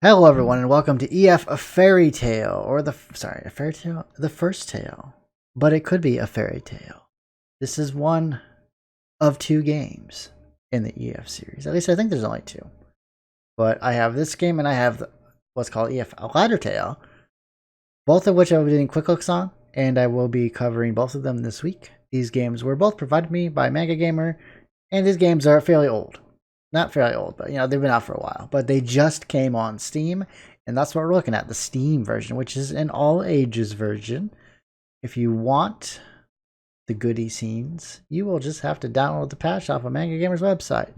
Hello, everyone, and welcome to EF a Fairy Tale, or a fairy tale, the first tale, but it could be a fairy tale. This is one of two games in the EF series. At least I think there's only two. But I have this game and I have what's called EF a Ladder Tale, both of which I will be doing quick looks on, and I will be covering both of them this week. These games were both provided to me by MangaGamer, and these games are fairly old. Not fairly old, but they've been out for a while. But they just came on Steam, and that's what we're looking at, the Steam version, which is an all ages version. If you want the goodie scenes, you will just have to download the patch off of MangaGamer's website.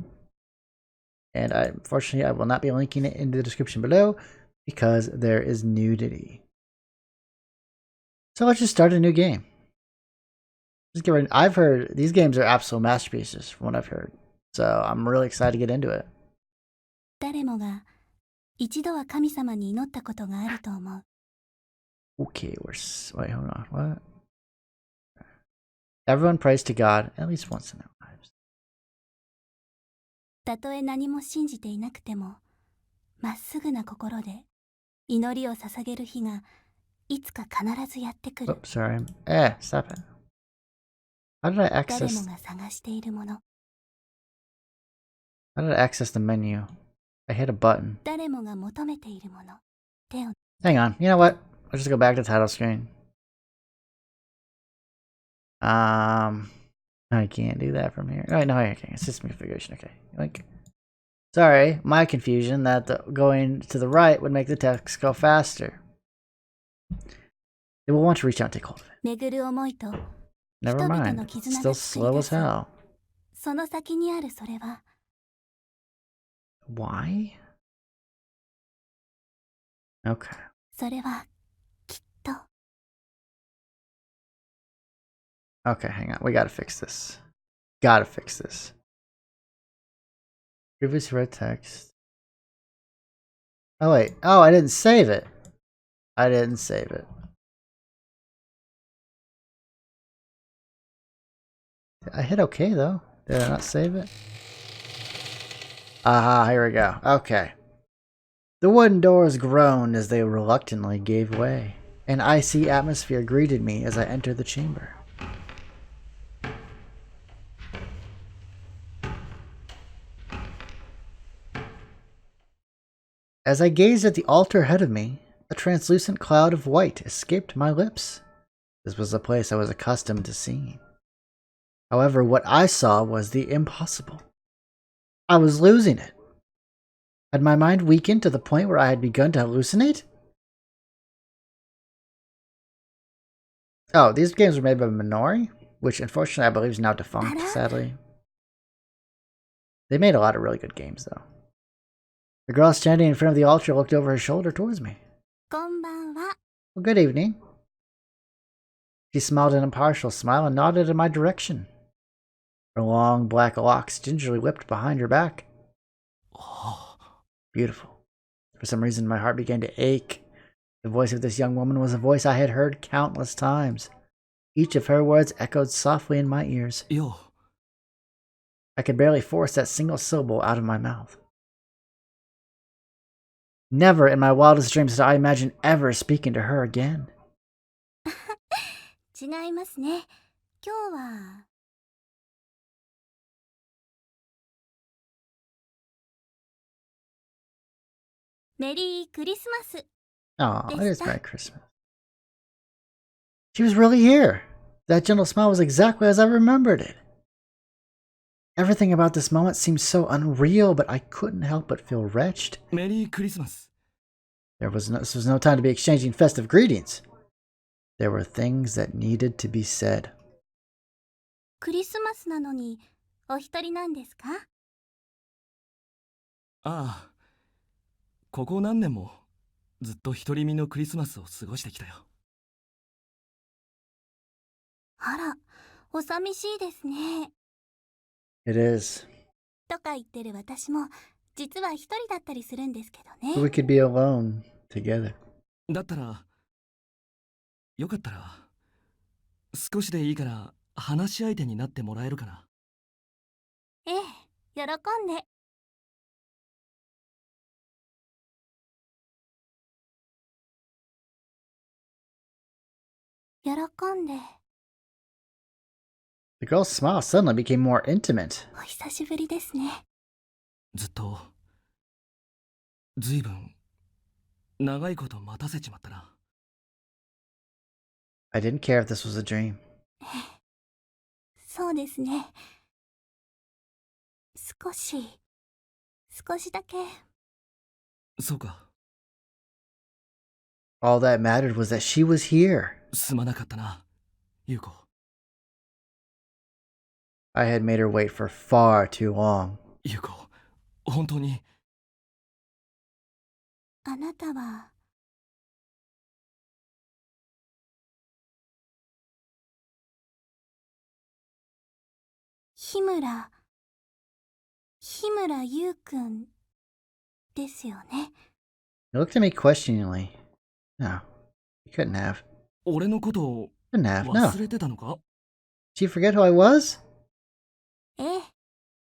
And unfortunately, I will not be linking it in the description below because there is nudity. So let's just start a new game. I've heard these games are absolute masterpieces from what I've heard. So I'm really excited to get into it. Okay, wait, hold on. What? Everyone prays to God at least once in their lives. たとえ何も信じていなくても、まっすぐな心で祈りを捧げる日がいつか必ずやってくる。 Oops, sorry. Stop it. How did I access? 誰もが探しているもの。 How did I access the menu? I hit a button. 誰もが求めているもの。手を。 Hang on. You know what? I'll just go back to the title screen. I can't do that from here. Oh, no, I can. System configuration. Okay. Like, sorry, my confusion that going to the right would make the text go faster. They will want to reach out and take hold of it. 巡る思いと。 Never mind. It's still slow as hell. その先にあるそれは。 Why? Okay. それはきっと。 Okay, hang on. We gotta fix this. Gotta fix this. Previous red text. Oh, wait. Oh, I didn't save it. I didn't save it. I hit OK, though. Did I not save it? Aha, here we go. Okay. The wooden doors groaned as they reluctantly gave way. An icy atmosphere greeted me as I entered the chamber. As I gazed at the altar ahead of me, a translucent cloud of white escaped my lips. This was a place I was accustomed to seeing. However, what I saw was the impossible. I was losing it. Had my mind weakened to the point where I had begun to hallucinate? Oh, these games were made by Minori, which unfortunately I believe is now defunct, sadly. They made a lot of really good games, though. The girl standing in front of the altar looked over her shoulder towards me. こんばんは。 Well, good evening. She smiled an impartial smile and nodded in my direction. Her long black locks gingerly whipped behind her back. Oh, beautiful. For some reason, my heart began to ache. The voice of this young woman was a voice I had heard countless times. Each of her words echoed softly in my ears. Yo. I could barely force that single syllable out of my mouth. Never in my wildest dreams did I imagine ever speaking to her again. 違いますね。今日は。 メリークリスマス。 Aw, it is Merry Christmas. She was really here. That gentle smile was exactly as I remembered it. Everything about this moment seemed so unreal, but I couldn't help but feel wretched. Merry Christmas. This was no time to be exchanging festive greetings. There were things that needed to be said. クリスマスなのにお一人なんですか？ ああ。ここ何年もずっと独り身のクリスマスを過ごしてきたよ。あら、お寂しいですね。 It is. とか言ってる私も実は一人だったりするんですけどね。 We could be alone together. だったら、よかったら、少しでいいから話し相手になってもらえるかな。ええ、喜んで。喜んで。The girl's smile suddenly became more intimate. お久しぶりですね。ずっとずいぶん長いこと待たせちまったな。I didn't care if this was a dream. そうですね。少しだけ。そうか。All that mattered was that she was here. すまなかったな、優子。I had made her wait for far too long. 優子、本当に。あなたは日村優くんですよね。He looked at me questioningly. No, he couldn't have. 俺のことを Couldn't have, no. 忘れてたのか？ Did you forget who I was? ええ、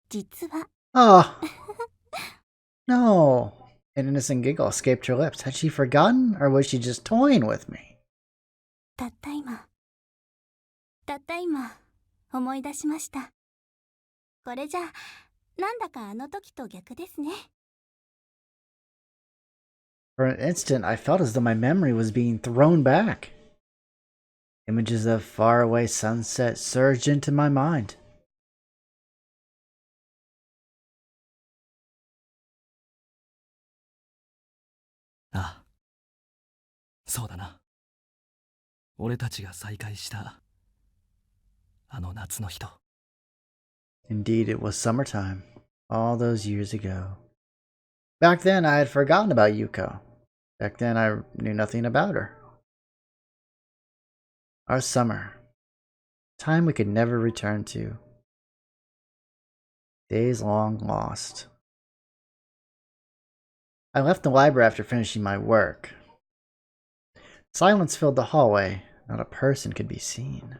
実は。Oh. No. An innocent giggle escaped her lips. Had she forgotten, or was she just toying with me? たった今思い出しました。これじゃなんだかあの時と逆ですね。For an instant, I felt as though my memory was being thrown back. Images of faraway sunset surged into my mind. ああ、そうだな。俺たちが再会したあの夏の日と。 Indeed, it was summertime, all those years ago. Back then, I had forgotten about Yuuko. Back then, I knew nothing about her. Our summer. Time we could never return to. Days long lost. I left the library after finishing my work. Silence filled the hallway. Not a person could be seen.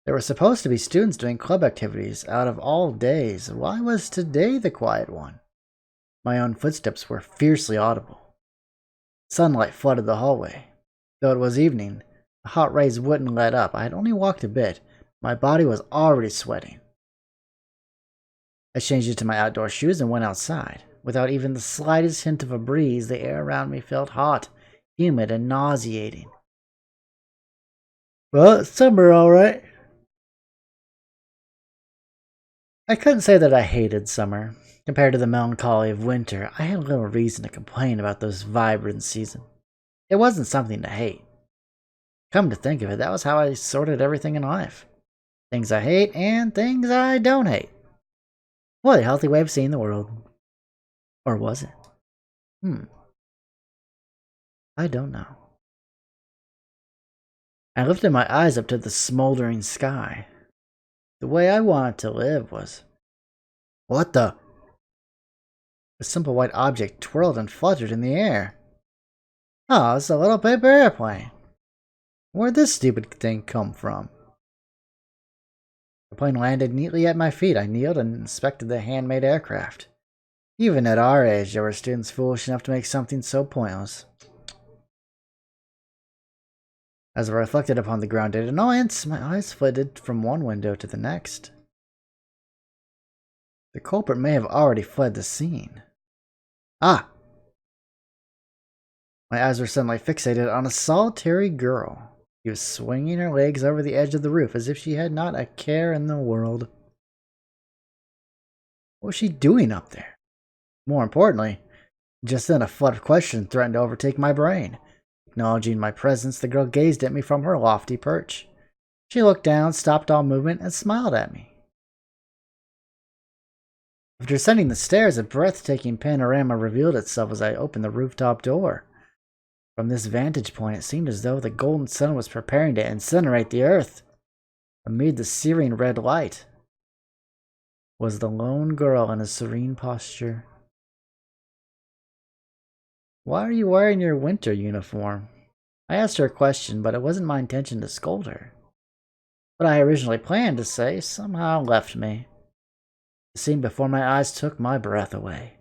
There were supposed to be students doing club activities out of all days. Why was today the quiet one? My own footsteps were fiercely audible. Sunlight flooded the hallway. Though it was evening, the hot rays wouldn't let up. I had only walked a bit. My body was already sweating. I changed into my outdoor shoes and went outside. Without even the slightest hint of a breeze, the air around me felt hot, humid, and nauseating. Well, it's summer, all right. I couldn't say that I hated summer. Compared to the melancholy of winter, I had little reason to complain about this vibrant season. It wasn't something to hate. Come to think of it, that was how I sorted everything in life. Things I hate and things I don't hate. What a healthy way of seeing the world. Or was it? I don't know. I lifted my eyes up to the smoldering sky. The way I wanted to live was... What the? A simple white object twirled and fluttered in the air. Oh, it's a little paper airplane. Where'd this stupid thing come from? The plane landed neatly at my feet. I kneeled and inspected the handmade aircraft. Even at our age, there were students foolish enough to make something so pointless. As I reflected upon the grounded annoyance, my eyes flitted from one window to the next. The culprit may have already fled the scene. Ah! My eyes were suddenly fixated on a solitary girl. She was swinging her legs over the edge of the roof as if she had not a care in the world. What was she doing up there? More importantly, just then a flood of questions threatened to overtake my brain. Acknowledging my presence, the girl gazed at me from her lofty perch. She looked down, stopped all movement, and smiled at me. After ascending the stairs, a breathtaking panorama revealed itself as I opened the rooftop door. From this vantage point, it seemed as though the golden sun was preparing to incinerate the earth. Amid the searing red light was the lone girl in a serene posture. Why are you wearing your winter uniform? I asked her a question, but it wasn't my intention to scold her. What I originally planned to say somehow left me. The scene before my eyes took my breath away.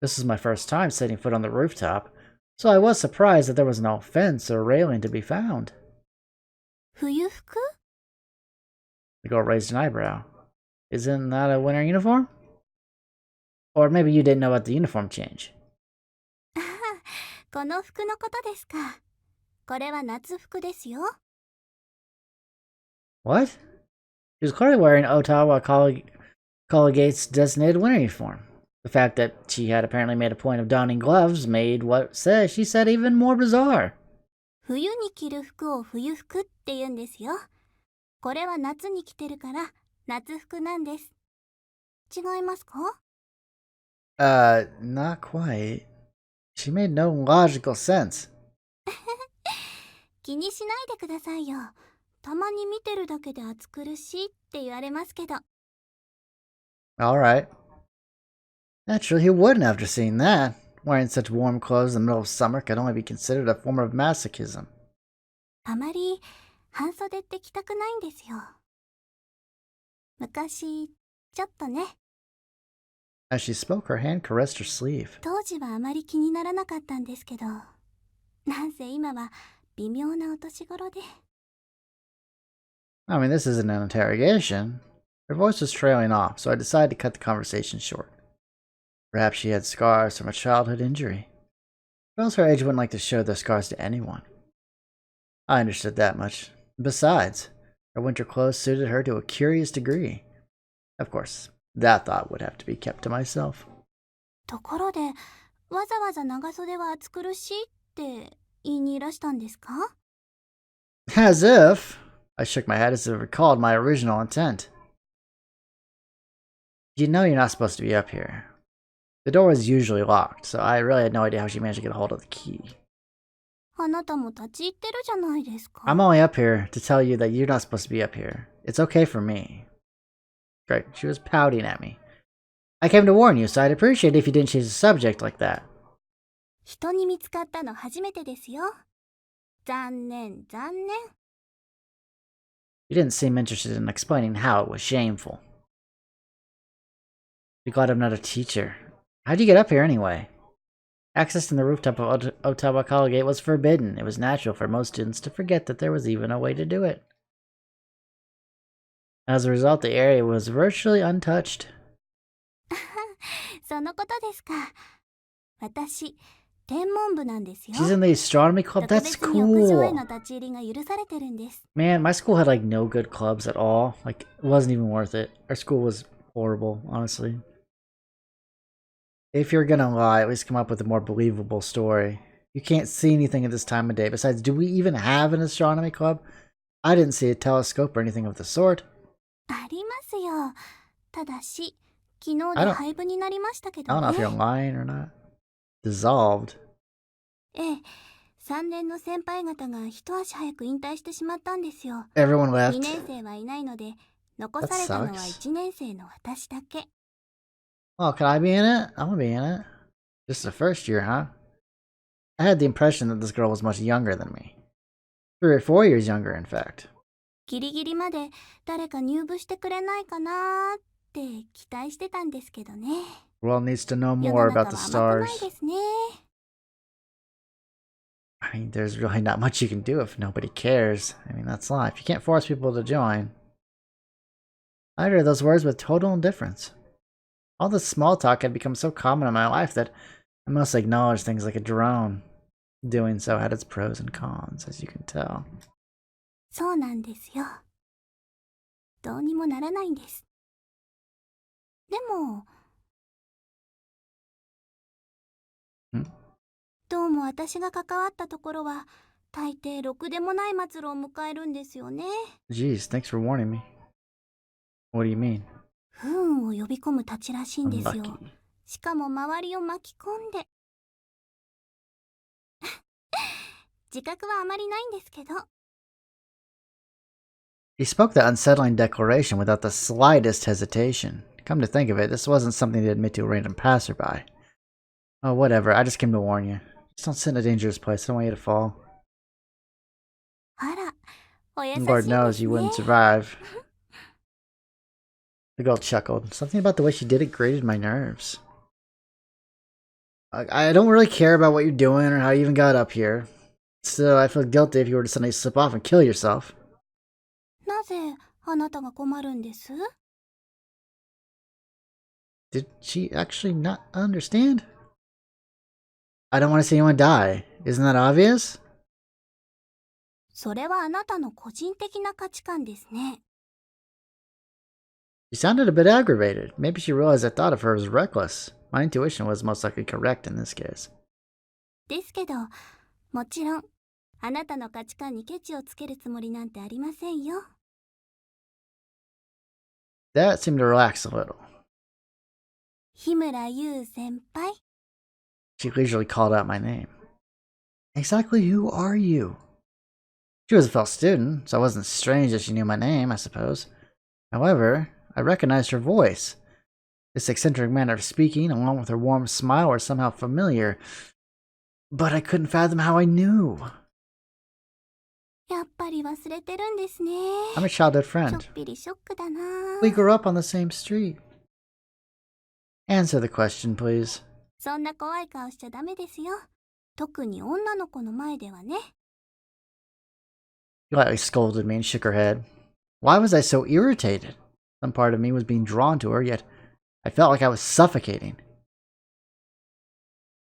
This was my first time setting foot on the rooftop. So I was surprised that there was no fence or railing to be found. 冬服 The girl raised an eyebrow. Isn't that a winter uniform? Or maybe you didn't know about the uniform change. この服のことですか。これは夏服ですよ。What? She was clearly wearing Ottawa Collegate's designated winter uniform. The fact that she had apparently made a point of donning gloves made what she said even more bizarre. 冬に着る服を冬服って言うんですよ。これは夏に着てるから夏服なんです。違いますか？ Not quite. She made no logical sense. 気にしないでくださいよ。たまに見てるだけで暑苦しいって言われますけど。Alright. Naturally, who wouldn't after seeing that? Wearing such warm clothes in the middle of summer could only be considered a form of masochism. あまり半袖って着たくないんですよ。昔、ちょっとね。As she spoke, her hand caressed her sleeve. 当時はあまり気にならなかったんですけど、なんせ今は微妙なお年頃で。I mean, this isn't an interrogation. Her voice was trailing off, so I decided to cut the conversation short. Perhaps she had scars from a childhood injury. Girls her age wouldn't like to show their scars to anyone. I understood that much. Besides, her winter clothes suited her to a curious degree. Of course, that thought would have to be kept to myself. ところで、わざわざ長袖は暑苦しいって言いにいらしたんですか？ As if! I shook my head as if it recalled my original intent. You know you're not supposed to be up here. The door was usually locked, so I really had no idea how she managed to get a hold of the key. あなたも立ち入ってるじゃないですか。 I'm only up here to tell you that you're not supposed to be up here. It's okay for me. Great, she was pouting at me. I came to warn you, so I'd appreciate it if you didn't change the subject like that. 人に見つかったの初めてですよ。残念、残念。You didn't seem interested in explaining how it was shameful. Be glad I'm not a teacher. How'd you get up here anyway? Accessing the rooftop of Ottawa Collegate was forbidden. It was natural for most students to forget that there was even a way to do it. As a result, the area was virtually untouched. そのことですか。私、天文部なんですよ。 She's in the astronomy club? 特 That's 別に屋上へ cool. の立ち入りが許されてるんです。 Man, my school had like no good clubs at all. Like, it wasn't even worth it. Our school was horrible, honestly. If you're gonna lie, at least come up with a more believable story. You can't see anything at this time of day. Besides, do we even have an astronomy club? I didn't see a telescope or anything of the sort. ありますよ。ただし、昨日で廃部になりましたけ I don't ど know if you're ね。 lying or not. Dissolved. ええ、3年の先輩方が一足早く引退してしまったんですよ。 Everyone 2 left. 年生はいないので、残されたのは1年生の私だけ。 Oh, can I be in it? I wanna be in it. Just the first year, huh? I had the impression that this girl was much younger than me. 3 or 4 years younger, in fact. ギリギリまで誰か入部してくれないかなーって期待してたんですけどね。 World needs to know 世 more の about 中 the は甘くない stars. ですね。 I mean, there's really not much you can do if nobody cares. I mean, that's life. You can't force people to join. I uttered those words with total indifference. All this small talk had become so common in my life that I mostly acknowledged things like a drone. Doing so had its pros and cons, as you can tell. そうなんですよ。どうにもならないんです。でも、どうも私が関わったところは大抵ろくでもない末路を迎えるんですよね。 Jeez, thanks for warning me. What do you mean? 不運を呼び込むたちらしいんですよ。 Unlucky. しかも周りを巻き込んで。自覚はあまりないんですけど。 He spoke that unsettling declaration without the slightest hesitation. Come to think of it, this wasn't something to admit to a random passerby. Oh, whatever, I just came to warn you. Just don't sit in a dangerous place, I don't want you to fall. あら、お優しいですね。 Lord knows you wouldn't survive. The girl chuckled. Something about the way she did it grated my nerves. I don't really care about what you're doing or how you even got up here. Still, I feel guilty if you were to suddenly slip off and kill yourself. なぜあなたが困るんです？ Did she actually not understand? I don't want to see anyone die. Isn't that obvious? それはあなたの個人的な価値観ですね。She sounded a bit aggravated. Maybe she realized I thought of her as reckless. My intuition was most likely correct in this case. ですけど、もちろん、あなたの価値観にケチをつけるつもりなんてありませんよ。That seemed to relax a little. 日村優先輩。 She leisurely called out my name. Exactly who are you? She was a fellow student, so it wasn't strange that she knew my name, I suppose. However, I recognized her voice. This eccentric manner of speaking, along with her warm smile, were somehow familiar. But I couldn't fathom how I knew. やっぱり忘れてるんですね。 I'm a childhood ちょ friend. っぴりショックだな。 We grew up on the same street. Answer the question, please. そんな怖い顔しちゃダメですよ。特に女の子の前ではね。 She lightly scolded me and shook her head. Why was I so irritated? Some part of me was being drawn to her, yet I felt like I was suffocating.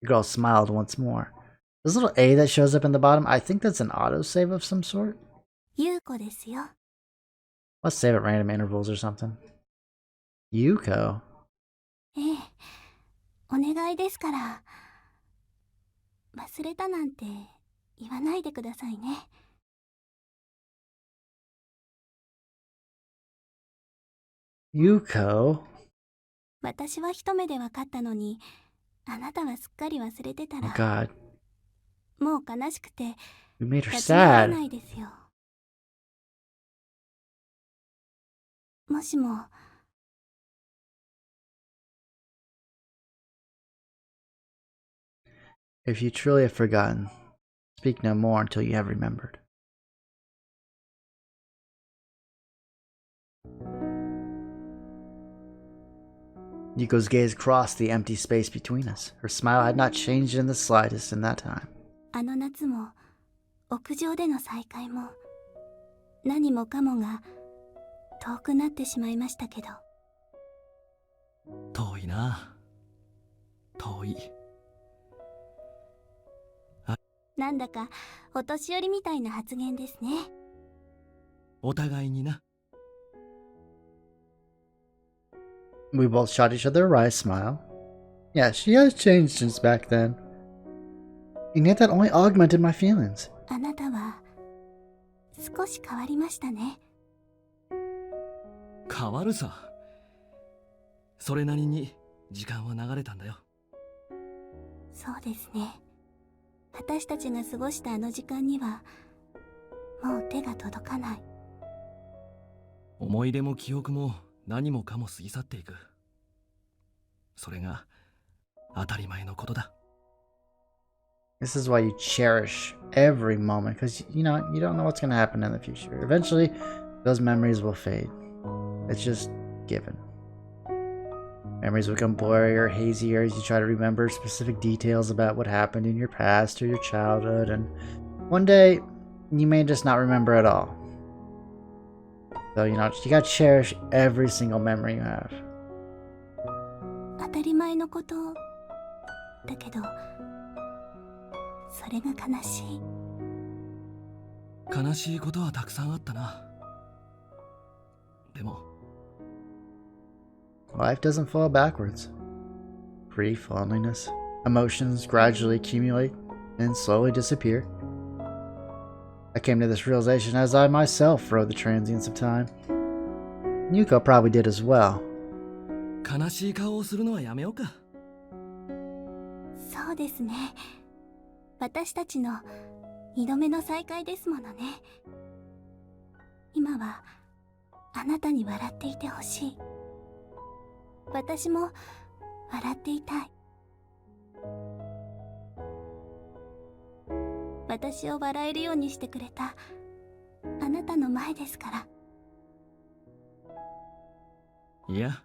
The girl smiled once more. This little A that shows up in the bottom, I think that's an autosave of some sort. 優子ですよ。 Let's save at random intervals or something. Yuuko? ええ、お願いですから。忘れたなんて言わないでくださいね。 Yuuko? 私は一目で分かったのに、あなたはすっかり忘れてた Oh ら、 god. もう悲しくて We made her 立ち直れな sad. いですよ。もしも、 If you truly have forgotten, speak no more until you have remembered. Yuko's gaze crossed the empty space between us. Her smile had not changed in the slightest in that time. あの夏も屋上での再会も何もかもが遠くなってしまいましたけど、 遠いな。遠い。なんだかお年寄りみたいな発言ですね。お互いにな。We both shot each other a wry smile. Yeah, she has changed since back then. And yet that only augmented my feelings. あなたは少し変わりましたね。変わるさ。それなりに時間は流れたんだよ。そうですね。私たちが過ごしたあの時間にはもう手が届かない。思い出も記憶も何もかも過ぎ去っていく。それが当たり前のことだ。This is why you cherish every moment, because you know you don't know what's going to happen in the future. Eventually, those memories will fade. It's just given. Memories become blurrier, hazier as you try to remember specific details about what happened in your past or your childhood, and one day you may just not remember at all. So you gotta cherish every single memory you have. 当たり前のことだけど、それが悲しい。悲しいことはたくさんあったな。でも Life doesn't fall backwards. Grief, loneliness, emotions gradually accumulate and slowly disappear. I came to this realization as I myself rode the transients of time. Yuuko probably did as well. 悲しい顔をするのはやめようか。そうですね。私たちの二度目の再会ですものね。今はあなたに笑っていてほしい。私も笑っていたい。私を笑えるようにしてくれたあなたの前ですから。いや、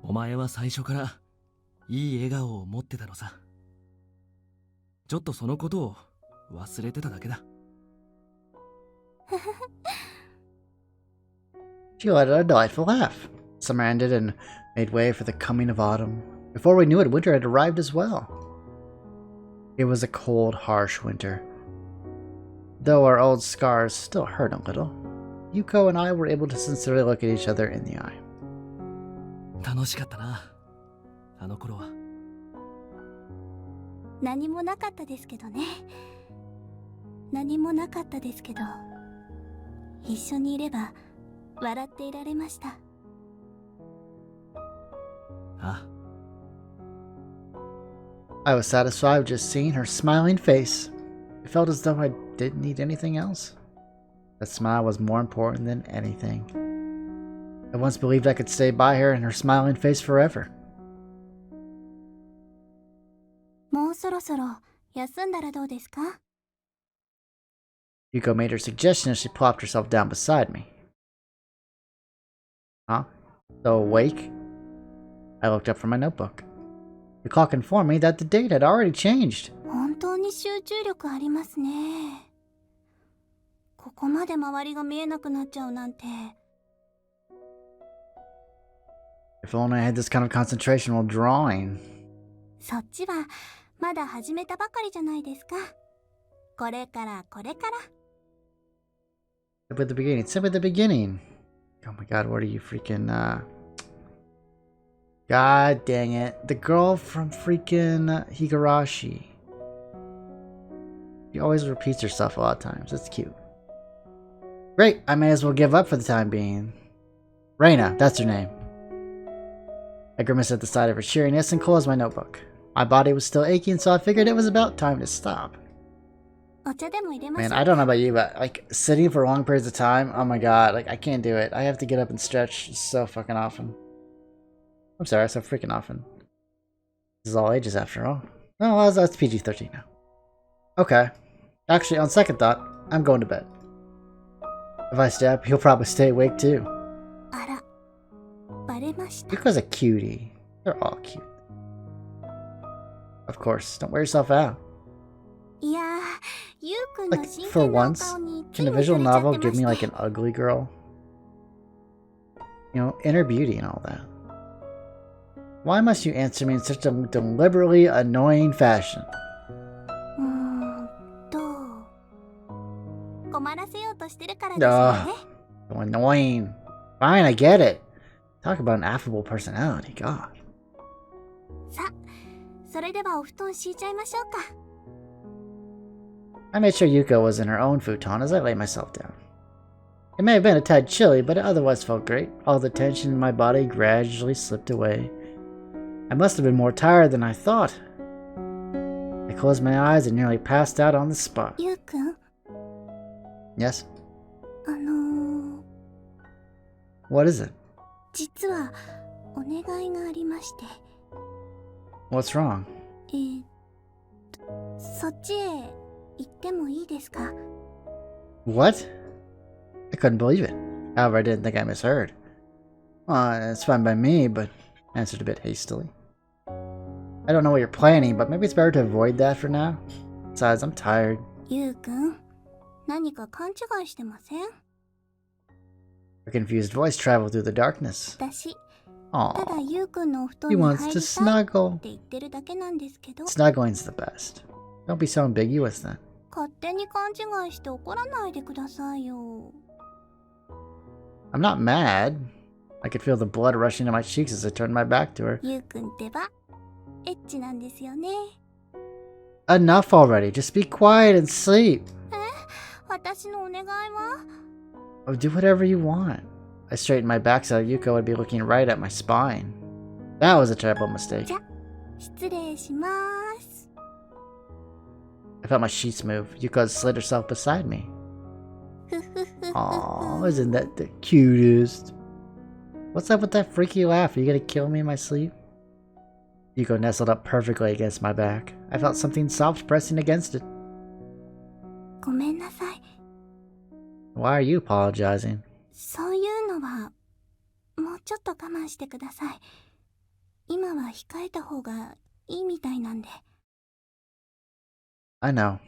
お前は最初からいい笑顔を持ってたのさ。ちょっとそのことを忘れてただけだ。She let out a delightful laugh. Summer ended and made way for the coming of autumn. Before we knew it, winter had arrived as well. It was a cold, harsh winter. Though our old scars still hurt a little, Yuuko and I were able to sincerely look at each other in the eye. 楽しかったな、あの頃は。何もなかったですけどね。何もなかったですけど、一緒にいれば笑っていられました。あ。I was satisfied with just seeing her smiling face. It felt as though I didn't need anything else. That smile was more important than anything. I once believed I could stay by her and her smiling face forever. もうそろそろ休んだらどうですか? Yuuko made her suggestion as she plopped herself down beside me. Huh? So awake? I looked up from my notebook. The clock informed me that the date had already changed. 本当に集中力ありますね。ここまで周りが見えなくなっちゃうなんて。If only I had this kind of concentration while drawing. そっちはまだ始めたばかりじゃないですか。これからこれから。Step at the beginning. Step at the beginning. Oh my god, what are you freaking, God dang it. The girl from freaking Higurashi. She always repeats herself a lot of times. That's cute. Great, I may as well give up for the time being. Reina, that's her name. I grimaced at the sight of her cheeriness and closed my notebook. My body was still aching, so I figured it was about time to stop. Man, I don't know about you, but like sitting for long periods of time, oh my god, like I can't do it. I have to get up and stretch so fucking often. I'm sorry, so freaking often. This is all ages after all. Oh, well, that's PG-13 now. Okay. Actually, on second thought, I'm going to bed. If I stay up, he'll probably stay awake too. Yuko's a cutie. They're all cute. Of course, don't wear yourself out. Like, for once, can a visual novel give me like an ugly girl? You know, inner beauty and all that. Why must you answer me in such a deliberately annoying fashion? Ugh, so annoying. Fine, I get it. Talk about an affable personality, god. I made sure Yuuko was in her own futon as I laid myself down. It may have been a tad chilly, but it otherwise felt great. All the tension in my body gradually slipped away. I must have been more tired than I thought. I closed my eyes and nearly passed out on the spot. Yes? What is it? What's wrong? What? I couldn't believe it. However, I didn't think I misheard. It's fine by me, but I answered a bit hastily. I don't know what you're planning, but maybe it's better to avoid that for now. Besides, I'm tired. A confused voice traveled through the darkness. Aw, he wants to snuggle. Snuggling's the best. Don't be so ambiguous then. I'm not mad. I could feel the blood rushing to my cheeks as I turned my back to her. Enough already. Just be quiet and sleep. Oh, do whatever you want. I straightened my back so Yuuko would be looking right at my spine. That was a terrible mistake. I felt my sheets move. Yuuko slid herself beside me. Aw, isn't that the cutest? What's up with that freaky laugh? Are you gonna kill me in my sleep? Yuuko nestled up perfectly against my back. I felt something soft pressing against it. Why are you apologizing? 今は控えた方がいいみたいなんで。 I know.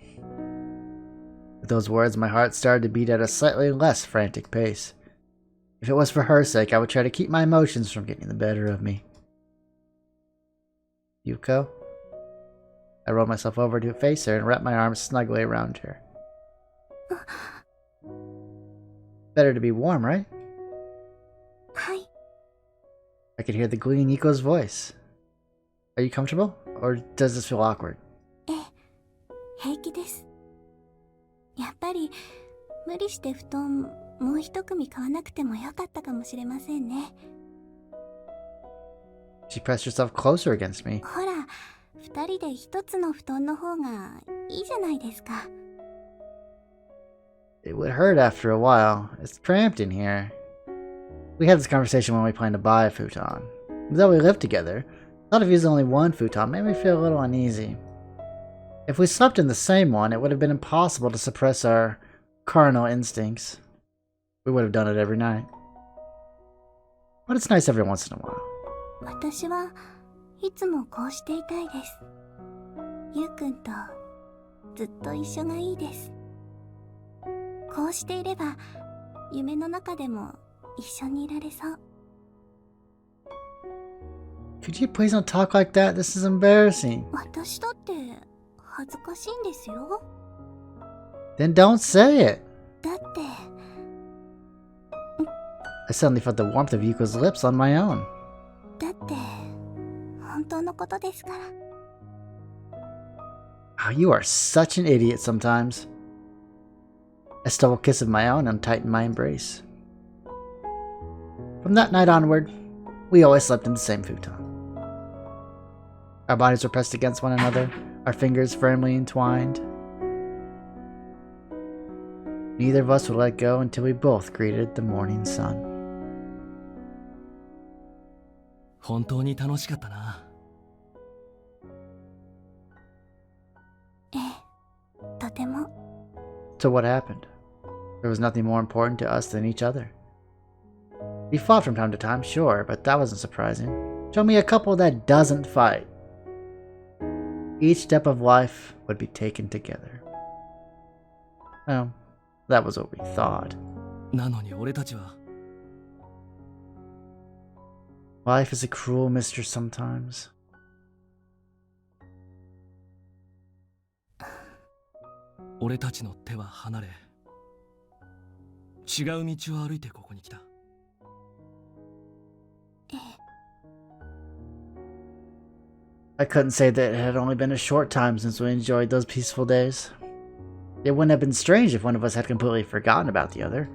With those words, my heart started to beat at a slightly less frantic pace. If it was for her sake, I would try to keep my emotions from getting the better of me. Yuuko? I rolled myself over to face her and wrapped my arms snugly around her. Better to be warm, right? はい。 I could hear the glee in Yuuko's voice. Are you comfortable? Or does this feel awkward? ええ、平気です。やっぱり無理して布団もう一組買わなくてもよかったかもしれませんね。 She pressed herself closer against me. ほら、二人で一つの布団の方がいいじゃないですか。 It would hurt after a while. It's cramped in here. We had this conversation when we planned to buy a futon. Though we lived together, I thought of using only one futon made me feel a little uneasy. If we slept in the same one, it would have been impossible to suppress our carnal instincts. We would have done it every night. But it's nice every once in a while. 私はいつもこうしていたいです。ゆうくんとずっと一緒がいいです。こうしていれば夢の中でも一緒にいられそう。 Could you please not talk like that? This is embarrassing. 私だって恥ずかしいんですよ。 Then don't say it. だって I suddenly felt the warmth of Yuko's lips on my own. だって本当のことですから。 Oh, you are such an idiot sometimes. I stole a kiss of my own and tightened my embrace. From that night onward, we always slept in the same futon. Our bodies were pressed against one another, our fingers firmly entwined. Neither of us would let go until we both greeted the morning sun. 本当に楽しかったな。ええ、とても。 So what happened? There was nothing more important to us than each other. We fought from time to time, sure, but that wasn't surprising. Show me a couple that doesn't fight. Each step of life would be taken together. Well, that was what we thought. なのに俺たちは Life is a cruel mistress sometimes. 俺たちの手は離れ、違う道を歩いてここに来た。ええ、 I couldn't say that it had only been a short time since we enjoyed those peaceful days. It wouldn't have been strange if one of us had completely forgotten about the other.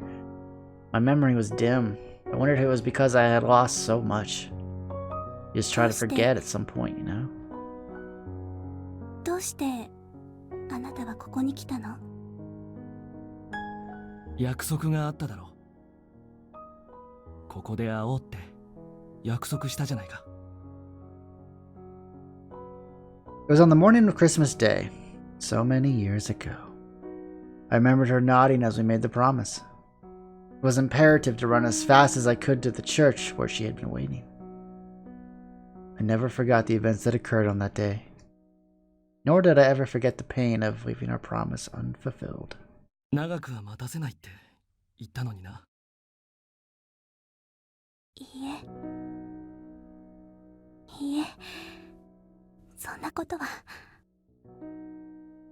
My memory was dim. I wondered if it was because I had lost so much. You just try to forget at some point, you know? どうしてあなたはここに来たの？約束があっただろう。ここで会おうって約束したじゃないか。It was on the morning of Christmas Day, so many years ago. I remembered her nodding as we made the promise. It was imperative to run as fast as I could to the church where she had been waiting. I never forgot the events that occurred on that day. Nor did I ever forget the pain of leaving our promise unfulfilled. 長くは待たせないって言ったのにな。いいえ、いいえ、そんなことは。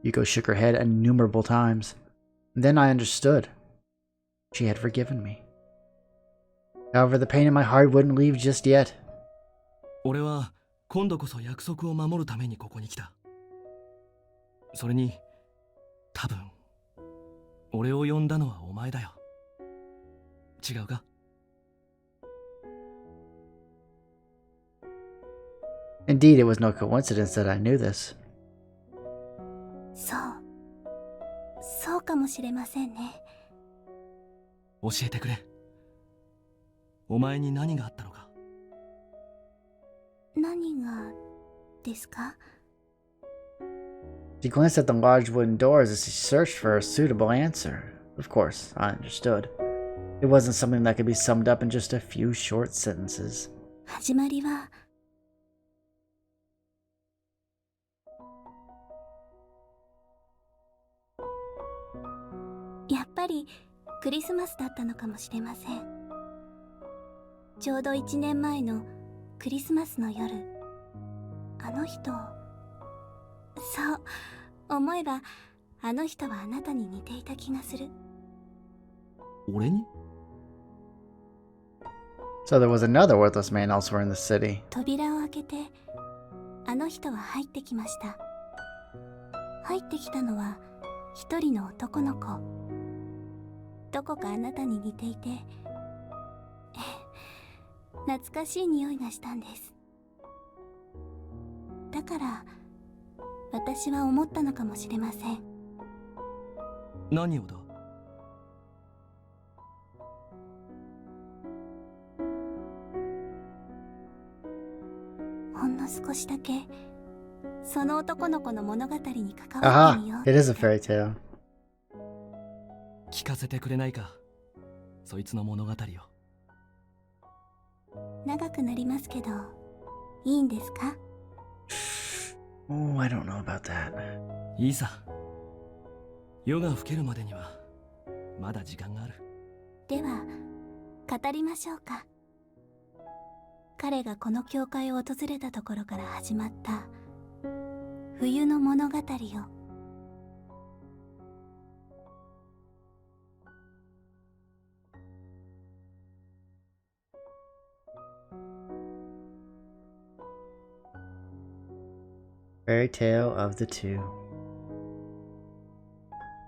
Yuko shook her head innumerable times. Then I understood. She had forgiven me. However, the pain in my heart wouldn't leave just yet. 俺は今度こそ約束を守るためにここに来た。それに多分俺を呼んだのはお前だよ。違うか？ Indeed, it was no coincidence that I knew this. そうかもしれませんね。教えてくれ。お前に何があったのか。何がですか？ She glanced at the large wooden doors as she searched for a suitable answer. Of course, I understood. It wasn't something that could be summed up in just a few short sentences. 始まりはりクリスマスだったのかもしれません。ちょうど1年前のクリスマスの夜、あの人、そう思えばあの人はあなたに似ていた気がする。俺に？ So there was another worthless man elsewhere in the city. 扉を開けてあの人は入ってきました。入ってきたのは一人の男の子。どこかあなたに似ていて懐かしい匂いがしたんです。だから私は思ったのかもしれません。何をだ？ほんの少しだけその男の子の物語に関わってみよう。Aha, it is a fairy tale. 聞かせてくれないか、そいつの物語を。長くなりますけどいいんですか？ Oh, I don't know about that. いいさ。夜が更けるまでにはまだ時間がある。では語りましょうか。彼がこの教会を訪れたところから始まった冬の物語を。Fairy tale of the two.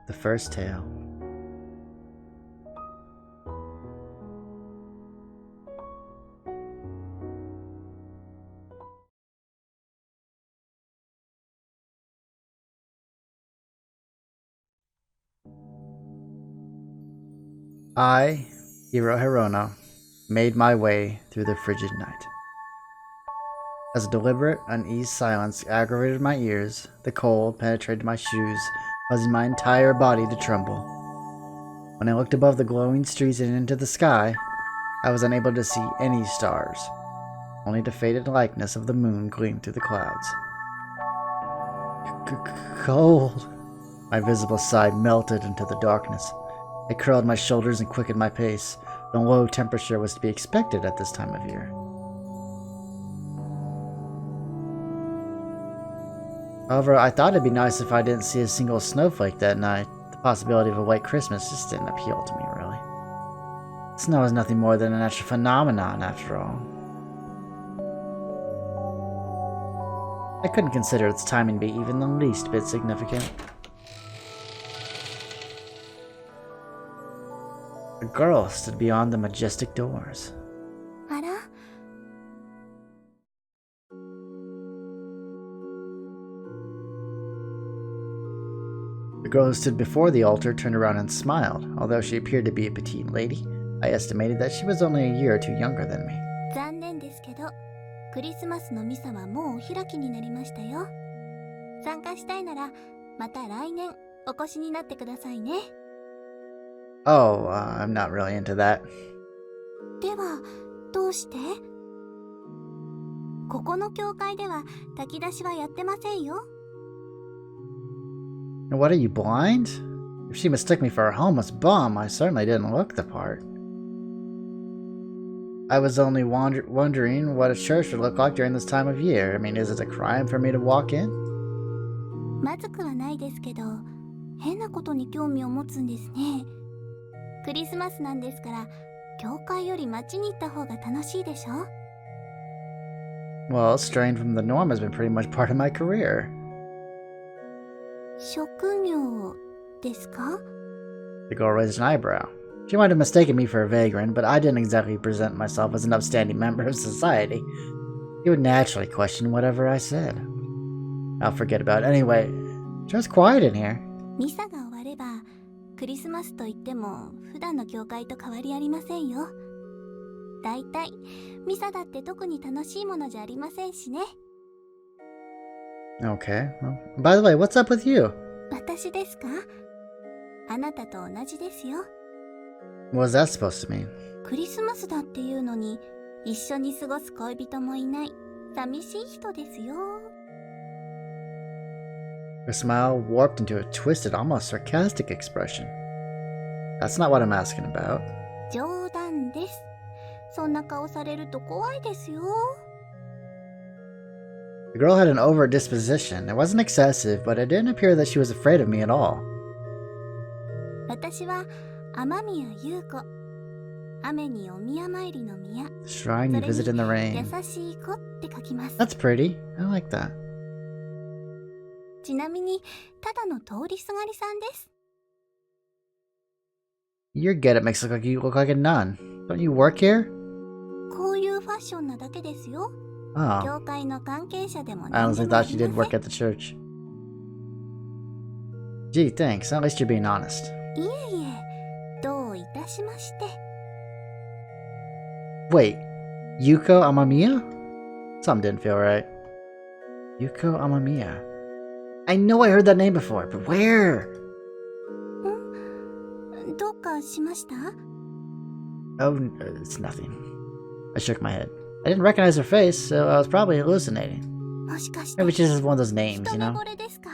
The first tale. I, Hiro Hirono, made my way through the frigid night. As a deliberate, uneasy silence aggravated my ears, the cold penetrated my shoes, causing my entire body to tremble. When I looked above the glowing streets and into the sky, I was unable to see any stars. Only the faded likeness of the moon gleamed through the clouds. Cold! My visible side melted into the darkness. I curled my shoulders and quickened my pace. The low temperature was to be expected at this time of year. However, I thought it'd be nice if I didn't see a single snowflake that night. The possibility of a white Christmas just didn't appeal to me, really. Snow is nothing more than a natural phenomenon, after all. I couldn't consider its timing to be even the least bit significant. A girl stood beyond the majestic doors. あら、 The girl who stood before the altar turned around and smiled. Although she appeared to be a petite lady, I estimated that she was only a year or two younger than me. 残念ですけどクリスマスのミサはもうお開きになりましたよ。参加したいならまた来年お越しになってくださいね。 Oh, I'm not really into that. ではどうして？ここの教会では炊き出しはやってませんよ。 What, are you blind? If she mistook me for a homeless bum, I certainly didn't look the part. I was only wondering what a church would look like during this time of year. I mean, is it a crime for me to walk in? まずくはないですけど変なことに興味を持つんですね。クリスマスなんですから教会より街に行った方が楽しいでしょ。 Well, straying from the norm has been pretty much part of my career. 職業ですか？ The girl raised an eyebrow. She might have mistaken me for a vagrant, but I didn't exactly present myself as an upstanding member of society. She would naturally question whatever I said. I'll forget about it. Anyway, just quiet in here. ミサが終わればクリスマスといっても普段の教会と変わりありませんよ。だいたいミサだって特に楽しいものじゃありませんしね。 Okay. Well, by the way, what's up with you? 私ですか？あなたと同じですよ。 What was that supposed to mean? クリスマスだっていうのに一緒に過ごす恋人もいない寂しい人ですよ。 Her smile warped into a twisted, almost sarcastic expression. That's not what I'm asking about. 冗談です。そんな顔されると怖いですよ。The girl had an overt disposition. It wasn't excessive, but it didn't appear that she was afraid of me at all. 私は雨宮優子。雨にお宮参りの宮。 The shrine you visit in the 優 rain. しい子って書きます。 That's pretty. I like that. ちなみに、ただの通りすがりさんです。 Your getup makes it look like you look like a nun. Don't you work here? こういうファッションなだけですよ。 Oh. 教会の関係者でも I 何で honestly もあ thought り you ま did せ work ん。 at the church. Gee, thanks. At least you're being honest. いえいえ、どういたしまして。 Wait, Yuuko Amamiya? Something didn't feel right. Yuuko Amamiya. I know I heard that name before, but where? どうかしました？ Oh, it's nothing. I shook my head. I didn't recognize her face, so I was probably hallucinating. もしかして Maybe she's just one of those names, 一 you 目 know? 惚れですか？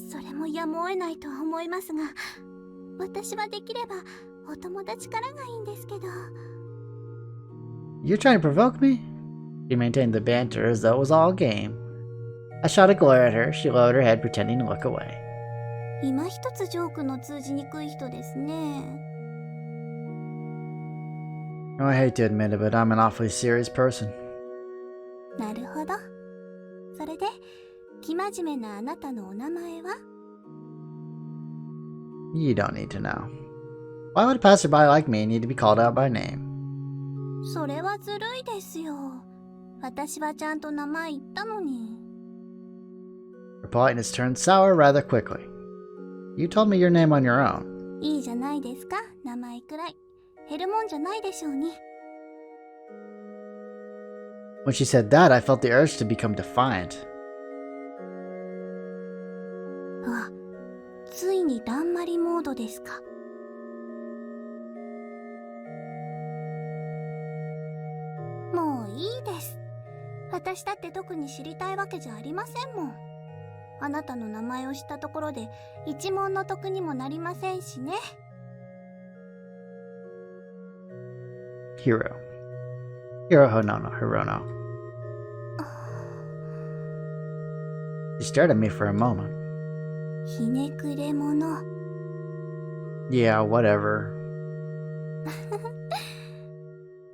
それもやむを得ないとは思いますが、私はできればお友達からがいいんですけど。 You're trying to provoke me? She maintained the banter as though it was all a game. I shot a glare at her. She lowered her head, pretending to look away. 今一つジョークの通じにくい人ですね。 Oh, I hate to admit it, but I'm an awfully serious person. なるほど。それで、生真面目なあなたのお名前は？ You don't need to know. Why would a passerby like me need to be called out by name? それはずるいですよ。私はちゃんと名前言ったのに。 Her politeness turned sour rather quickly. You told me your name on your own. いいじゃないですか、名前くらい。減るもんじゃないでしょうに。 When she said that, I felt the urge to become defiant. あ、ついにだんまりモードですか。もういいです。私だって特に知りたいわけじゃありませんもん。あなたの名前を知ったところで一文の得にもなりませんしね。 Hiro Hirono. She stared at me for a moment. ひねくれ者。 Yeah, whatever.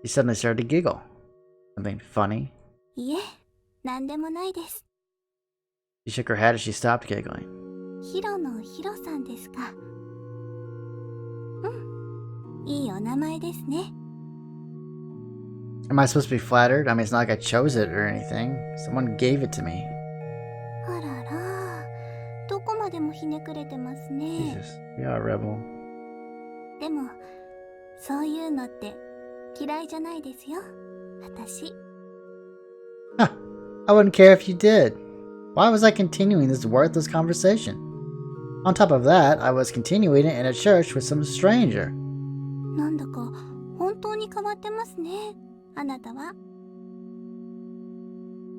She suddenly started to giggle. Something funny. いえ、なんでもないです。 She shook her head as she stopped giggling. ヒロのヒロさんですか。いいお名前ですね。 Am I supposed to be flattered? I mean, it's not like I chose it or anything. Someone gave it to me. あらら、どこまでもひねくれてますね。 Jesus, you're a rebel. でも、そういうのって嫌いじゃないですよ、私。 Huh. I wouldn't care if you did. Why was I continuing this worthless conversation? On top of that, I was continuing it in a church with some stranger. なんだか本当に変わってますね、あなたは。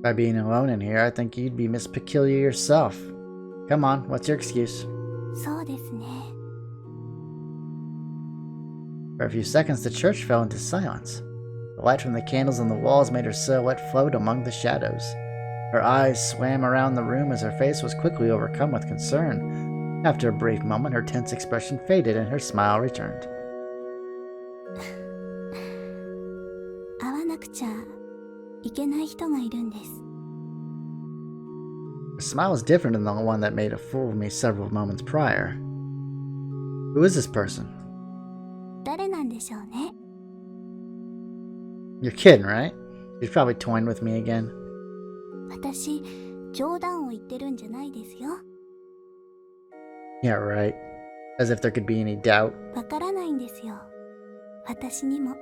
By being alone in here, I think you'd be Miss Peculiar yourself. Come on, what's your excuse? そうですね。 For a few seconds, the church fell into silence. The light from the candles on the walls made her silhouette float among the shadows. Her eyes swam around the room as her face was quickly overcome with concern. After a brief moment, her tense expression faded and her smile returned. 会わなくちゃいけない人がいるんです。 Her smile was different than the one that made a fool of me several moments prior. Who is this person? 誰なんでしょうね。 You're kidding, right? She's probably toying with me again. 私、冗談を言ってるんじゃないですよ。 Yeah, right. As if there could be any doubt. わからないんですよ、私にも。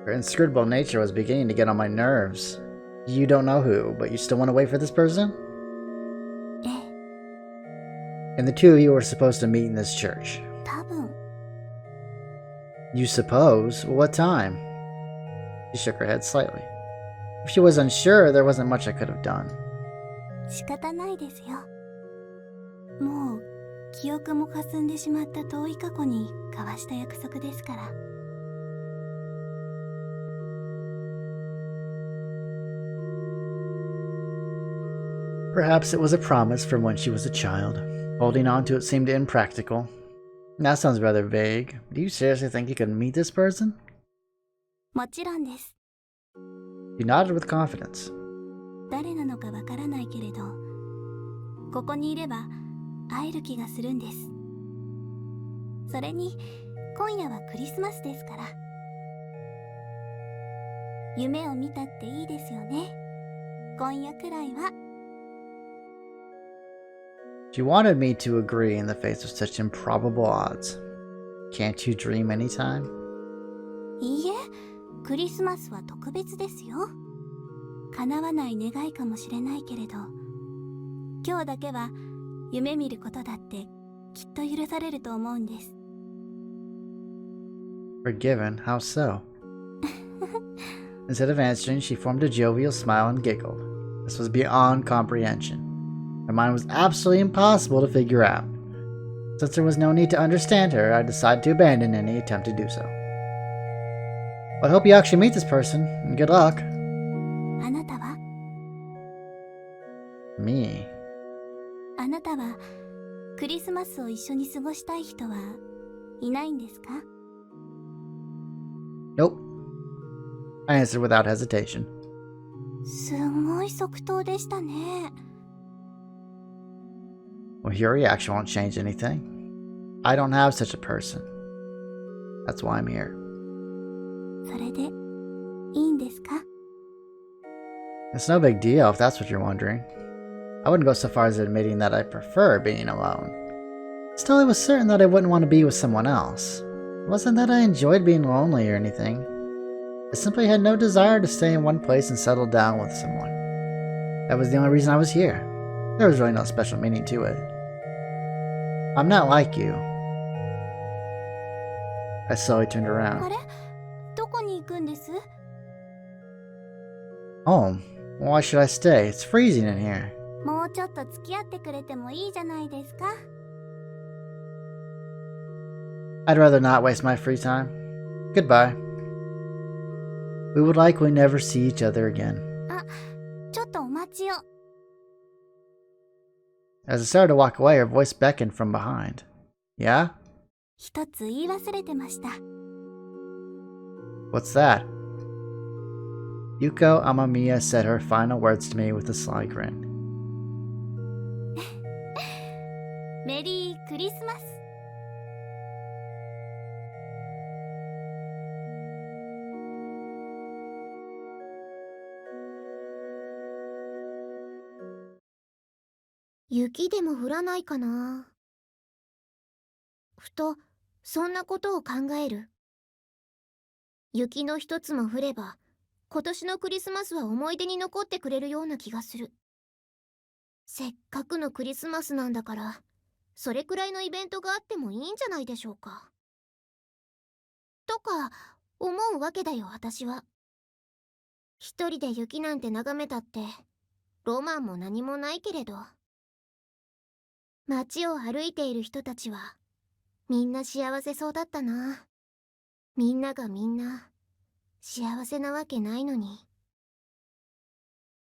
Her inscrutable nature was beginning to get on my nerves. You don't know who, but you still want to wait for this person? ええ、 And the two of you were supposed to meet in this church. 多分。 You suppose? What time? She shook her head slightly. If she was unsure, there wasn't much I could have done. 仕方ないですよ。もう記憶も霞んでしまった遠い過去に交わした約束ですから。Perhaps it was a promise from when she was a child. Holding on to it seemed impractical. That sounds rather vague. Do you seriously think you could meet this person? もちろんです。He nodded with confidence. 誰なのかわからないけれど、ここにいれば会える気がするんです。それに今夜はクリスマスですから。夢を見たっていいですよね。今夜くらいは。She wanted me to agree in the face of such improbable odds. Can't you dream anytime? いいえ、クリスマスは特別ですよ。叶わない願いかもしれないけれど、今日だけは夢見ることだってきっと許されると思うんです。Forgiven? How so? Instead of answering, she formed a jovial smile and giggled. This was beyond comprehension. Her mind was absolutely impossible to figure out. Since there was no need to understand her, I decided to abandon any attempt to do so. Well, I hope you actually meet this person, and good luck. あなたは Me? あなたはクリスマスを一緒に過ごしたい人はいないんですか？ Nope. I answered without hesitation. すごい即答でしたね。Well, your reaction won't change anything. I don't have such a person. That's why I'm here. それでいいんですか？ It's no big deal if that's what you're wondering. I wouldn't go so far as admitting that I prefer being alone. Still, I was certain that I wouldn't want to be with someone else. It wasn't that I enjoyed being lonely or anything. I simply had no desire to stay in one place and settle down with someone. That was the only reason I was here. There was really no special meaning to it. I'm not like you. I slowly turned あ around. れ？どこに行くんです？ Home? Why should I stay? It's freezing in here. もうちょっと付き合ってくれてもいいじゃないですか。 I'd rather not waste my free time. Goodbye. We would likely never see each other again. あ、ちょっとお待ちを。 As I started to walk away, her voice beckoned from behind. Yeah? 一つ言い忘れてました。 What's that? Yuuko Amamiya said her final words to me with a sly grin. メリークリスマス。雪でも降らないかな。ふとそんなことを考える。雪の一つも降れば今年のクリスマスは思い出に残ってくれるような気がする。せっかくのクリスマスなんだから、それくらいのイベントがあってもいいんじゃないでしょうか。とか思うわけだよ、私は。一人で雪なんて眺めたってロマンも何もないけれど、街を歩いている人たちはみんな幸せそうだったな。みんながみんな幸せなわけないのに。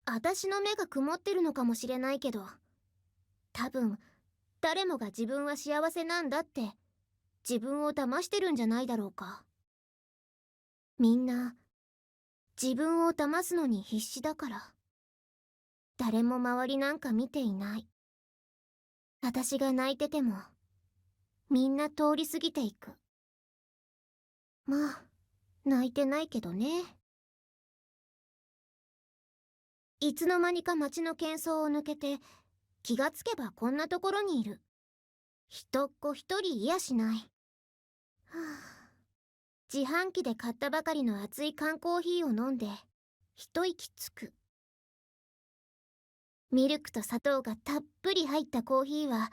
私の目が曇ってるのかもしれないけど、多分誰もが自分は幸せなんだって自分を騙してるんじゃないだろうか。みんな自分を騙すのに必死だから。誰も周りなんか見ていない。私が泣いててもみんな通り過ぎていく。まあ泣いてないけどね。いつの間にか街の喧騒を抜けて気がつけばこんなところにいる。人っ子一人いやしない。はあ、自販機で買ったばかりの熱い缶コーヒーを飲んで一息つく。ミルクと砂糖がたっぷり入ったコーヒーは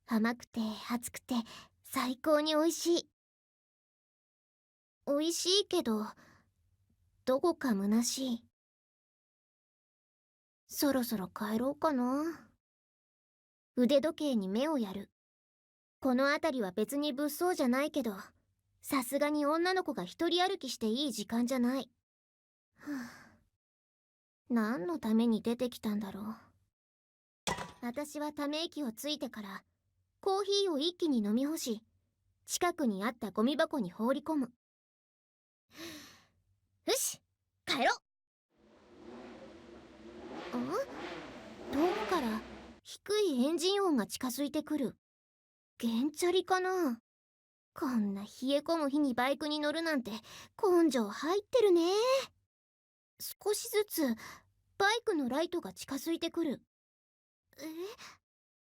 甘くて熱くて最高に美味しい。美味しいけどどこか虚しい。そろそろ帰ろうかな。腕時計に目をやる。この辺りは別に物騒じゃないけど、さすがに女の子が一人歩きしていい時間じゃない。はあ、何のために出てきたんだろう。私はため息をついてからコーヒーを一気に飲み干し、近くにあったゴミ箱に放り込む。よし、帰ろう。遠くから低いエンジン音が近づいてくる。原チャリかな。こんな冷え込む日にバイクに乗るなんて根性入ってるね。少しずつバイクのライトが近づいてくる。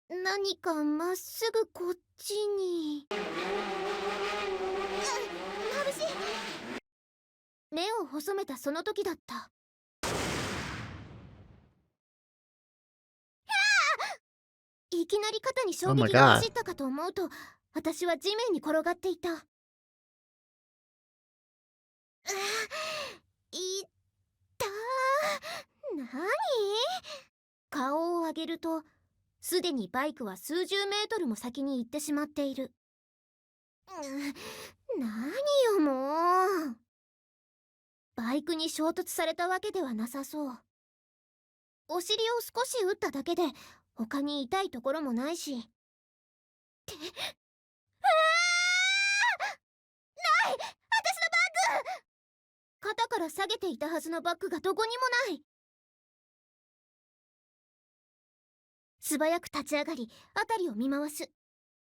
何かまっすぐこっちに。眩しい。目を細めたその時だった。いきなり肩に衝撃が走ったかと思うと、私は地面に転がっていた。いったー。何？顔を上げると、すでにバイクは数十メートルも先に行ってしまっている。何よもう。バイクに衝突されたわけではなさそう。お尻を少し打っただけで他に痛いところもないし。ない！私のバッグ！肩から下げていたはずのバッグがどこにもない。素早く立ち上がり辺りを見回す。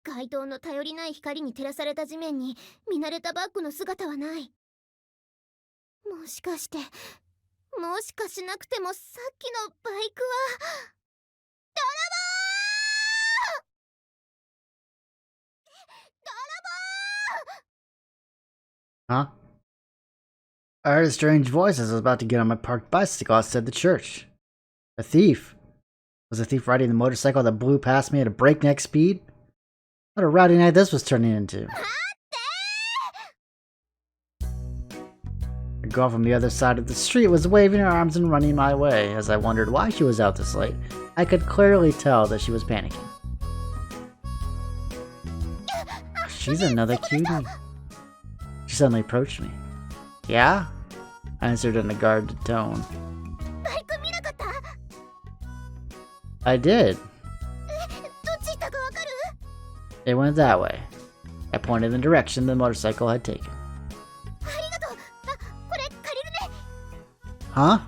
街灯の頼りない光に照らされた地面に見慣れたバッグの姿はない。もしかして、もしかしなくてもさっきのバイクは泥Huh? 棒！ I heard a strange voice as I was about to get on my parked bicycle outside the church. A thief. Was a thief riding the motorcycle that blew past me at a breakneck speed? What a rowdy night this was turning into. A girl from the other side of the street was waving her arms and running my way. As I wondered why she was out this late, I could clearly tell that she was panicking. She's another cutie. She suddenly approached me. Yeah? I answered in a guarded tone. I did. It went that way. I pointed in the direction the motorcycle had taken. Huh?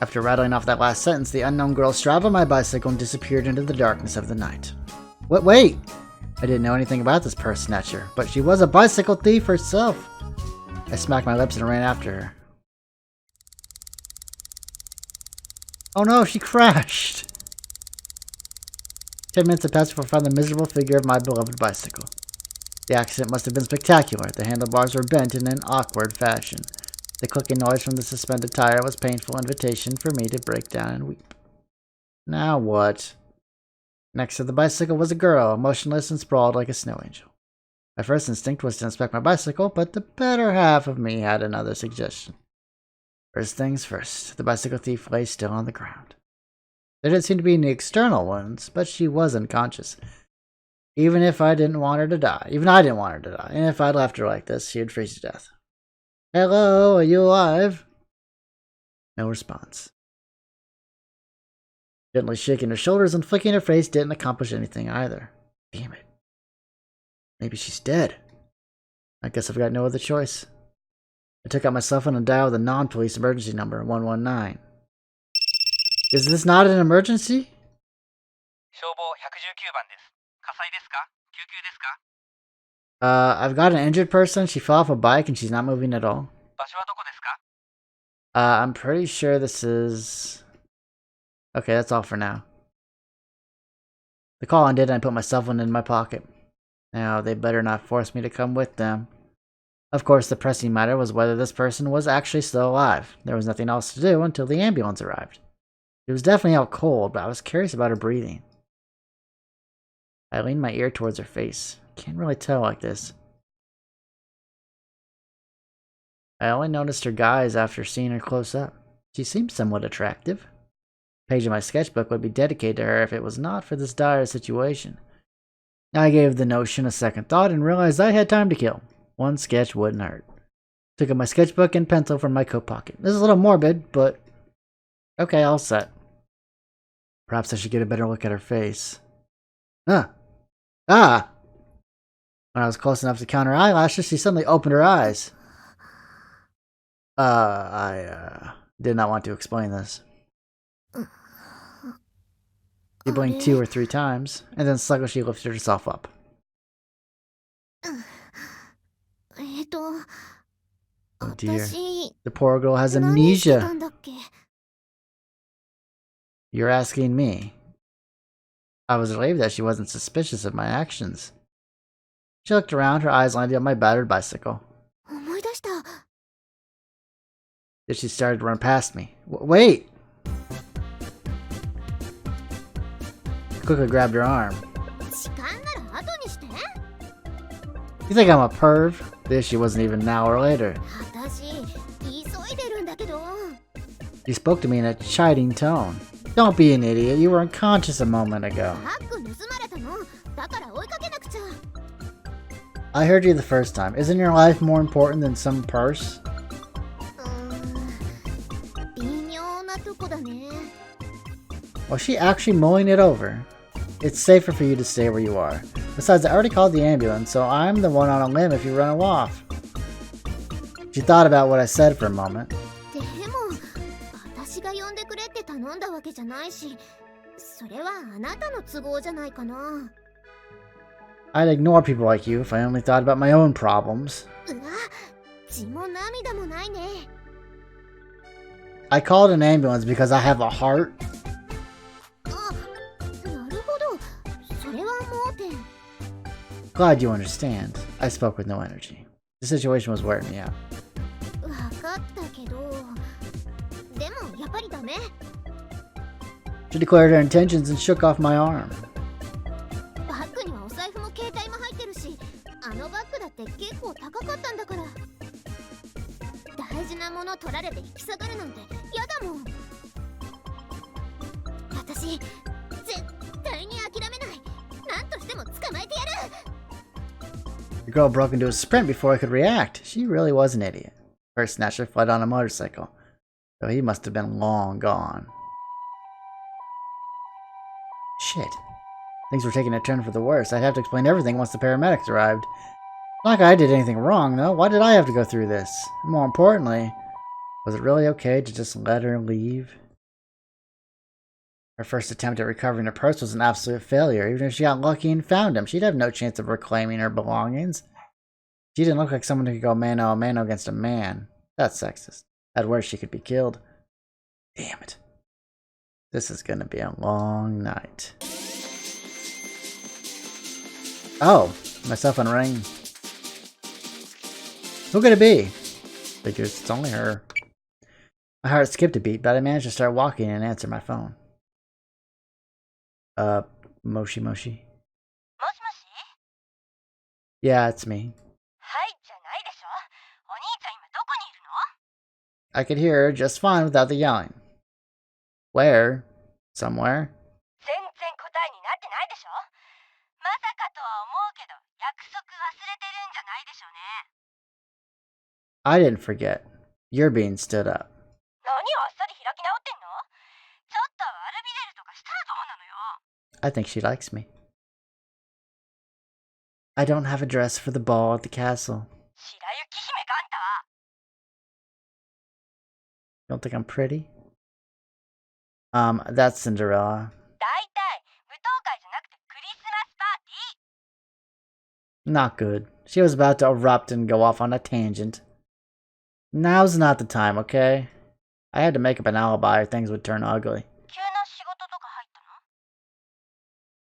After rattling off that last sentence, the unknown girl straddled my bicycle and disappeared into the darkness of the night. What? Wait! I didn't know anything about this purse snatcher, but she was a bicycle thief herself. I smacked my lips and ran after her. Oh no, she crashed! 10 minutes had passed before I found the miserable figure of my beloved bicycle. The accident must have been spectacular. The handlebars were bent in an awkward fashion. The clicking noise from the suspended tire was a painful invitation for me to break down and weep. Now what? Next to the bicycle was a girl, motionless and sprawled like a snow angel. My first instinct was to inspect my bicycle, but the better half of me had another suggestion. First things first, the bicycle thief lay still on the ground. There didn't seem to be any external wounds, but she was unconscious. Even if I didn't want her to die. Even I didn't want her to die. And if I left her like this, she would freeze to death. Hello, are you alive? No response. Gently shaking her shoulders and flicking her face didn't accomplish anything either. Damn it. Maybe she's dead. I guess I've got no other choice. I took out my cell phone and dialed the non-police emergency number, 119. Is this not an emergency? 消防119番です。火災ですか？救急ですか？ I've got an injured person. She fell off a bike and she's not moving at all. 場所はどこですか？ I'm pretty sure this is... Okay, that's all for now. The call ended and I put my cell phone in my pocket. Now, they better not force me to come with them. Of course, the pressing matter was whether this person was actually still alive. There was nothing else to do until the ambulance arrived. She was definitely out cold, but I was curious about her breathing. I leaned my ear towards her face. Can't really tell like this. I only noticed her guys after seeing her close up. She seemed somewhat attractive. page of my sketchbook would be dedicated to her if it was not for this dire situation. I gave the notion a second thought and realized I had time to kill. One sketch wouldn't hurt. Took out my sketchbook and pencil from my coat pocket. This is a little morbid, but okay, all set. Perhaps I should get a better look at her face. Ah! When I was close enough to count her eyelashes, she suddenly opened her eyes. I did not want to explain this. She blinked 2 or 3 times, and then sluggishly lifted herself up. Oh dear. The poor girl has amnesia. You're asking me. I was relieved that she wasn't suspicious of my actions. She looked around, her eyes landed on my battered bicycle. Then she started to run past me. Wait! I quickly grabbed her arm. You think I'm a perv? This she wasn't even an hour later. She spoke to me in a chiding tone. Don't be an idiot, you were unconscious a moment ago. I heard you the first time. Isn't your life more important than some purse? Was she actually mulling it over? It's safer for you to stay where you are. Besides, I already called the ambulance, so I'm the one on a limb if you run off. She thought about what I said for a moment. I'd ignore people like you if I only thought about my own problems. I called an ambulance because I have a heart. Glad you understand. I spoke with no energy. The situation was wearing me out. She declared her intentions and shook off my arm. The girl broke into a sprint before I could react. She really was an idiot. Purse-snatcher fled on a motorcycle, though he must have been long gone. Shit. Things were taking a turn for the worse. I'd have to explain everything once the paramedics arrived. Not like I did anything wrong, though. Why did I have to go through this? And more importantly, was it really okay to just let her leave? Her first attempt at recovering her purse was an absolute failure. Even if she got lucky and found him, she'd have no chance of reclaiming her belongings. She didn't look like someone who could go mano a mano against a man. That's sexist. At worst, she could be killed. Damn it. This is gonna be a long night. Oh, my cell phone rang. Who could it be? Figures it's only her. My heart skipped a beat, but I managed to start walking and answer my phone. Moshi Moshi? Yeah, it's me. I could hear her just fine without the yelling. Where? Somewhere? I didn't forget. You're being stood up. I think she likes me. I don't have a dress for the ball at the castle. Don't think I'm pretty? That's Cinderella. Not good. She was about to erupt and go off on a tangent. Now's not the time, okay? I had to make up an alibi or things would turn ugly.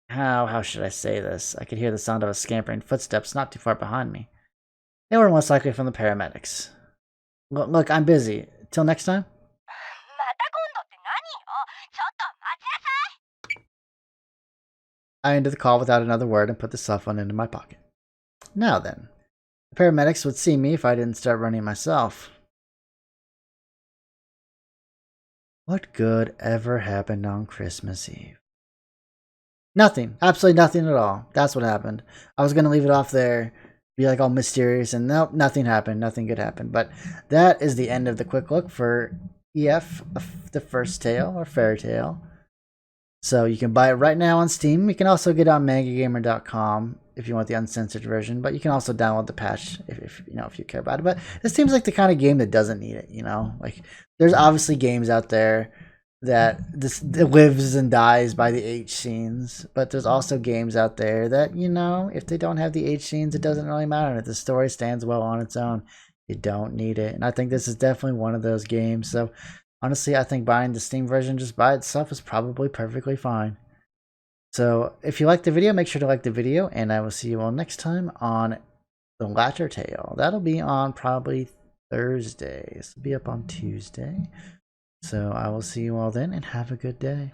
How should I say this? I could hear the sound of a scampering footsteps not too far behind me. They were most likely from the paramedics. Look, I'm busy. Till next time? I ended the call without another word and put the cell phone into my pocket. Now then, the paramedics would see me if I didn't start running myself. What good ever happened on Christmas Eve? Nothing. Absolutely nothing at all. That's what happened. I was going to leave it off there, be like all mysterious, and nope, nothing happened. Nothing good happened. But that is the end of the quick look for EF, the first tale or fairy tale. So you can buy it right now on Steam. You can also get it on MangaGamer.com if you want the uncensored version, but you can also download the patch if you care about it. But this seems like the kind of game that doesn't need it. Like there's obviously games out there that lives and dies by the H scenes, but there's also games out there that if they don't have the H scenes, it doesn't really matter. If the story stands well on its own, you don't need it. And I think this is definitely one of those games. So honestly, I think buying the Steam version just by itself is probably perfectly fine. So if you like the video, make sure to like the video, and I will see you all next time on the latter tale. That'll be on probably Thursday. This will be up on Tuesday. So I will see you all then, and have a good day.